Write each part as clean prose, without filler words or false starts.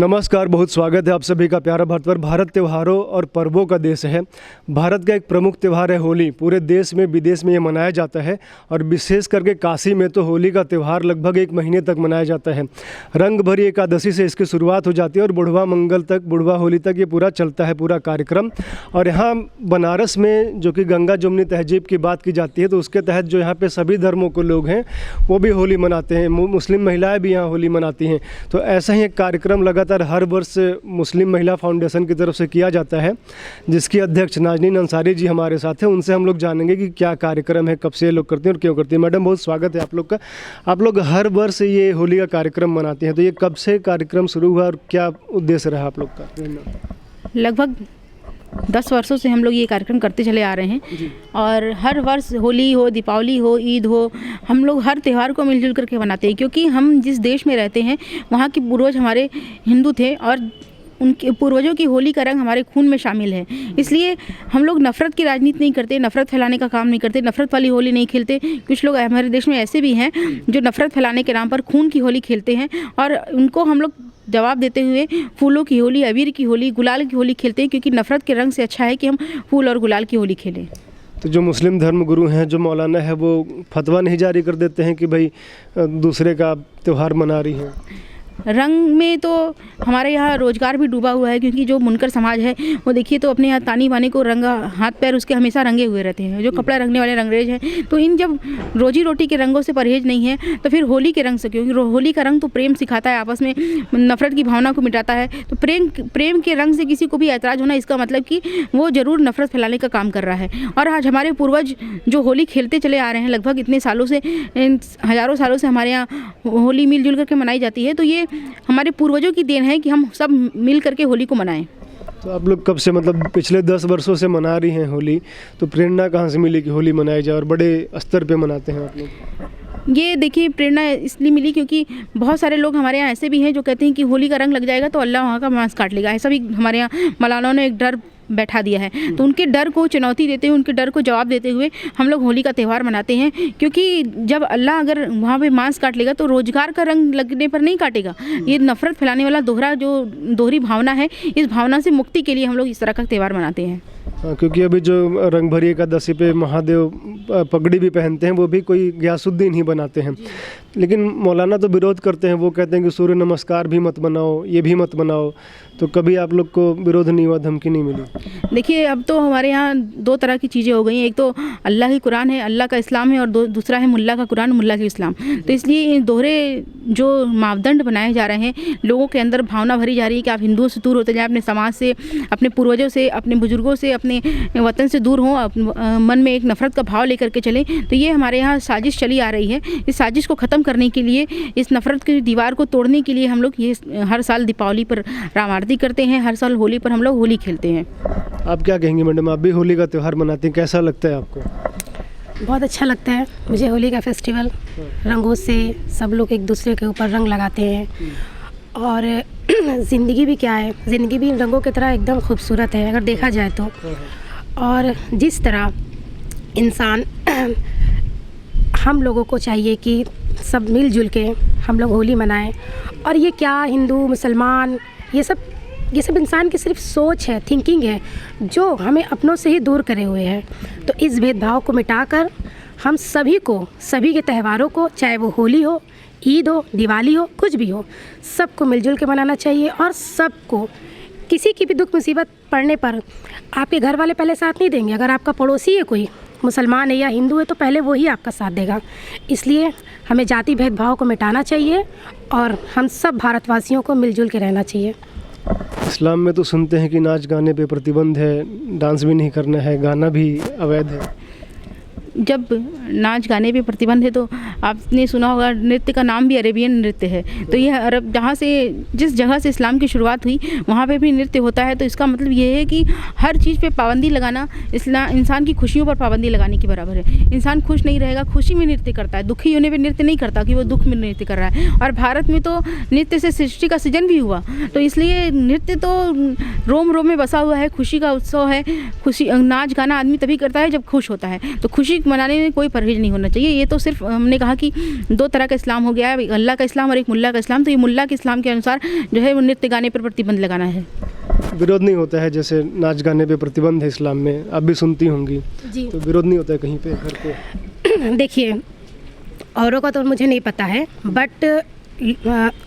नमस्कार, बहुत स्वागत है आप सभी का प्यारा भारतवर्ष। भारत त्योहारों और पर्वों का देश है। भारत का एक प्रमुख त्यौहार है होली। पूरे देश में विदेश में ये मनाया जाता है और विशेष करके काशी में तो होली का त्यौहार लगभग 1 महीने तक मनाया जाता है। रंग भरी एकादशी से इसकी शुरुआत हो जाती है और बुढ़वा मंगल तक, बुढ़वा होली तक ये पूरा चलता है पूरा कार्यक्रम। और यहाँ बनारस में जो कि गंगा जमुनी तहजीब की बात की जाती है, तो उसके तहत जो यहाँ पे सभी धर्मों के लोग हैं वो भी होली मनाते हैं। मुस्लिम महिलाएँ भी यहाँ होली मनाती हैं। तो ऐसा ही एक कार्यक्रम लगातार हर वर्ष मुस्लिम महिला फाउंडेशन की तरफ से किया जाता है, जिसकी अध्यक्ष नाजनीन अंसारी जी हमारे साथ हैं। उनसे हम लोग जानेंगे कि क्या कार्यक्रम है, कब से ये लोग करते हैं और क्यों करते हैं। मैडम, बहुत स्वागत है आप लोग का। आप लोग हर वर्ष ये होली का कार्यक्रम मनाते हैं, तो ये कब से कार्यक्रम शुरू हुआ और क्या उद्देश्य रहा आप लोग का? लगभग 10 वर्षों से हम लोग ये कार्यक्रम करते चले आ रहे हैं और हर वर्ष होली हो, दीपावली हो, ईद हो, हम लोग हर त्यौहार को मिलजुल करके मनाते हैं। क्योंकि हम जिस देश में रहते हैं वहाँ के पूर्वज हमारे हिंदू थे और उनके पूर्वजों की होली का रंग हमारे खून में शामिल है। इसलिए हम लोग नफ़रत की राजनीति नहीं करते, नफ़रत फैलाने का काम नहीं करते, नफ़रत वाली होली नहीं खेलते। कुछ लोग हमारे देश में ऐसे भी हैं जो नफ़रत फैलाने के नाम पर खून की होली खेलते हैं और उनको हम लोग जवाब देते हुए फूलों की होली, अबीर की होली, गुलाल की होली खेलते हैं। क्योंकि नफ़रत के रंग से अच्छा है कि हम फूल और गुलाल की होली खेलें। तो जो मुस्लिम धर्म गुरु हैं, जो मौलाना है, वो फतवा नहीं जारी कर देते हैं कि भाई दूसरे का त्यौहार मना रही हैं? रंग में तो हमारे यहाँ रोज़गार भी डूबा हुआ है। क्योंकि जो मुनकर समाज है वो देखिए तो अपने यहाँ तानी बानी को रंगा हाथ पैर उसके हमेशा रंगे हुए रहते हैं। जो कपड़ा रंगने वाले रंगरेज हैं, तो इन जब रोजी रोटी के रंगों से परहेज नहीं है तो फिर होली के रंग से, क्योंकि होली का रंग तो प्रेम सिखाता है, आपस में नफ़रत की भावना को मिटाता है। तो प्रेम के रंग से किसी को भी ऐतराज़ होना, इसका मतलब कि वो ज़रूर नफ़रत फैलाने का काम कर रहा है। और आज हमारे पूर्वज जो होली खेलते चले आ रहे हैं, लगभग इतने सालों से, हज़ारों सालों से हमारे यहाँ होली मिलजुल करके मनाई जाती है। तो ये हमारे पूर्वजों की देन है कि हम सब मिल करके होली को मनाएं। तो आप लोग कब से, मतलब पिछले 10 वर्षों से मना रही हैं होली, तो प्रेरणा कहाँ से मिली कि होली मनाई जाए और बड़े स्तर पे मनाते हैं आप लोग? ये देखिए, प्रेरणा इसलिए मिली क्योंकि बहुत सारे लोग हमारे यहाँ ऐसे भी हैं जो कहते हैं कि होली का रंग लग जाएगा तो अल्लाह वहाँ का मांस काट लेगा। ऐसा भी हमारे यहाँ मौलानाओं ने एक डर बैठा दिया है। तो उनके डर को चुनौती देते हुए, उनके डर को जवाब देते हुए हम लोग होली का त्यौहार मनाते हैं। क्योंकि जब अल्लाह अगर वहाँ पे मांस काट लेगा तो रोजगार का रंग लगने पर नहीं काटेगा। ये नफ़रत फैलाने वाला दोहरी भावना है, इस भावना से मुक्ति के लिए हम लोग इस तरह का त्यौहार मनाते हैं। हाँ, क्योंकि अभी जो रंग भरी एकादशी पे महादेव पगड़ी भी पहनते हैं, वो भी कोई गियासुद्दीन ही बनाते हैं। लेकिन मौलाना तो विरोध करते हैं, वो कहते हैं कि सूर्य नमस्कार भी मत बनाओ, ये भी मत बनाओ। तो कभी आप लोग को विरोध नहीं हुआ, धमकी नहीं मिली? देखिए, अब तो हमारे यहाँ 2 तरह की चीज़ें हो गई हैं। एक तो अल्लाह की कुरान है, अल्लाह का इस्लाम है, और दूसरा है मुल्ला का कुरान, मुल्ला का इस्लाम। तो इसलिए इन दोहरे जो मापदंड बनाए जा रहे हैं, लोगों के अंदर भावना भरी जा रही है कि आप हिंदुओं से दूर होते जाएं, अपने समाज से, अपने पूर्वजों से, अपने बुजुर्गों से, अपने वतन से दूर हों, मन में एक नफ़रत का भाव लेकर के चलें। तो ये हमारे यहाँ साजिश चली आ रही है। इस साजिश को ख़त्म करने के लिए, इस नफ़रत की दीवार को तोड़ने के लिए हम लोग ये हर साल दीपावली पर राम आरती करते हैं, हर साल होली पर हम लोग होली खेलते हैं। आप क्या कहेंगे मैडम, आप भी होली का त्यौहार मनाती हैं, कैसा लगता है आपको? बहुत अच्छा लगता है मुझे होली का फेस्टिवल। रंगों से सब लोग एक दूसरे के ऊपर रंग लगाते हैं और ज़िंदगी भी क्या है, ज़िंदगी भी रंगों की तरह एकदम खूबसूरत है अगर देखा जाए तो। और जिस तरह इंसान हम लोगों को चाहिए कि सब मिलजुल के हम लोग होली मनाएं। और ये क्या हिंदू मुसलमान, ये सब इंसान की सिर्फ सोच है, थिंकिंग है, जो हमें अपनों से ही दूर करे हुए है। तो इस भेदभाव को मिटाकर हम सभी के त्योहारों को, चाहे वो होली हो, ईद हो, दिवाली हो, कुछ भी हो, सबको मिलजुल के मनाना चाहिए। और सबको किसी की भी दुख मुसीबत पड़ने पर आपके घर वाले पहले साथ नहीं देंगे। अगर आपका पड़ोसी है, कोई मुसलमान है या हिंदू है, तो पहले वही आपका साथ देगा। इसलिए हमें जाति भेदभाव को मिटाना चाहिए और हम सब भारतवासियों को मिलजुल के रहना चाहिए। इस्लाम में तो सुनते हैं कि नाच गाने पे प्रतिबंध है, डांस भी नहीं करना है, गाना भी अवैध है। जब नाच गाने पे प्रतिबंध है तो आपने सुना होगा नृत्य का नाम भी अरेबियन नृत्य है। तो यह अरब, जहाँ से, जिस जगह से इस्लाम की शुरुआत हुई वहाँ पे भी नृत्य होता है। तो इसका मतलब ये है कि हर चीज़ पे पाबंदी लगाना इंसान की खुशियों पर पाबंदी लगाने के बराबर है। इंसान खुश नहीं रहेगा, खुशी में नृत्य करता है, दुखी होने पर नृत्य नहीं करता कि वो दुख में नृत्य कर रहा है। और भारत में तो नृत्य से सृष्टि का सृजन भी हुआ। तो इसलिए नृत्य तो रोम रोम में बसा हुआ है, खुशी का उत्सव है। खुशी, नाच गाना आदमी तभी करता है जब खुश होता है। तो खुशी मनाने में कोई परहेज नहीं होना चाहिए। ये तो सिर्फ हमने कहा कि 2 तरह का इस्लाम हो गया है, एक अल्लाह का इस्लाम और एक मुल्ला का इस्लाम। तो ये मुल्ला के इस्लाम के अनुसार जो है वो नृत्य गाने पर प्रतिबंध लगाना है। विरोध नहीं होता है, जैसे नाच गाने पे प्रतिबंध है इस्लाम में, आप भी सुनती होंगी जी। तो विरोध नहीं होता है कहीं पे घर पे? देखिए, औरों का तो मुझे नहीं पता है, बट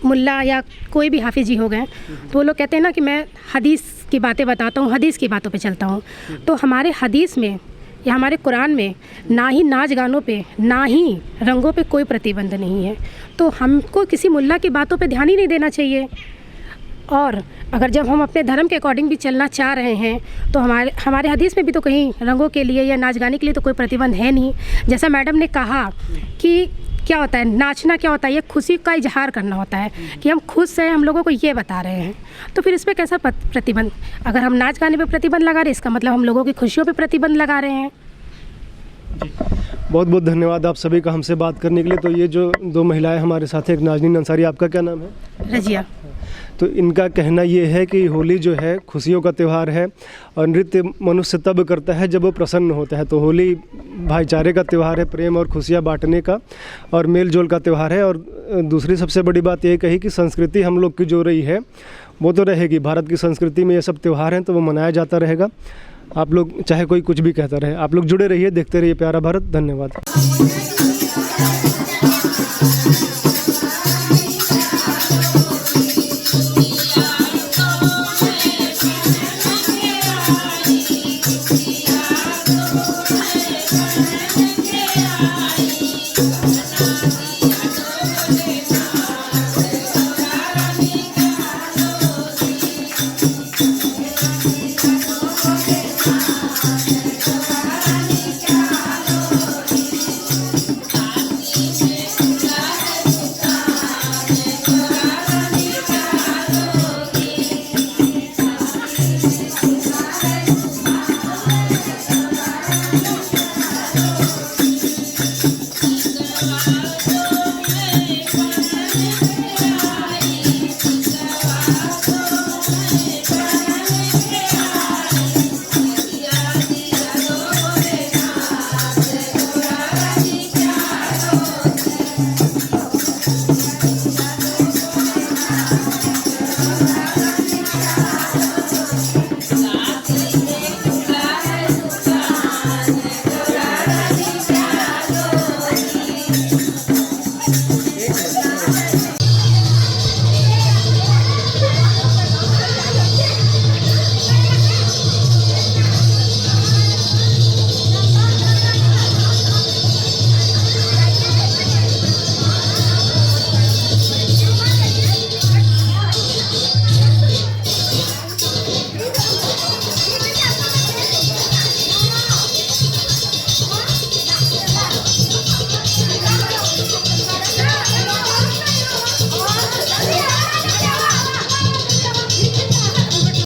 मुल्ला या कोई भी हाफिज जी हो गए तो वो लोग कहते हैं ना कि मैं हदीस की बातें बताता हूँ, हदीस की बातों पे चलता हूँ। तो हमारे हदीस में या हमारे कुरान में ना ही नाच गानों पे ना ही रंगों पे कोई प्रतिबंध नहीं है। तो हमको किसी मुल्ला की बातों पे ध्यान ही नहीं देना चाहिए। और अगर जब हम अपने धर्म के अकॉर्डिंग भी चलना चाह रहे हैं तो हमारे हदीस में भी तो कहीं रंगों के लिए या नाच गाने के लिए तो कोई प्रतिबंध है नहीं। जैसा मैडम ने कहा कि क्या होता है नाचना, क्या होता है, ये खुशी का इजहार करना होता है कि हम खुश हैं, हम लोगों को ये बता रहे हैं। तो फिर इस पर कैसा प्रतिबंध? अगर हम नाच गाने पे प्रतिबंध लगा रहे हैं, इसका मतलब हम लोगों की खुशियों पे प्रतिबंध लगा रहे हैं। बहुत बहुत धन्यवाद आप सभी का हमसे बात करने के लिए। तो ये जो 2 महिलाएं हमारे साथ हैं, एक नाज़नीन अंसारी, आपका क्या नाम है? रजिया। तो इनका कहना ये है कि होली जो है खुशियों का त्यौहार है और नृत्य मनुष्य तब करता है जब वो प्रसन्न होता है। तो होली भाईचारे का त्यौहार है, प्रेम और खुशियाँ बांटने का और मेल जोल का त्यौहार है। और दूसरी सबसे बड़ी बात ये कही कि संस्कृति हम लोग की जो रही है वो तो रहेगी। भारत की संस्कृति में ये सब त्यौहार हैं तो वो मनाया जाता रहेगा। आप लोग चाहे कोई कुछ भी कहता रहे, आप लोग जुड़े रहिए, देखते रहिए प्यारा भारत। धन्यवाद।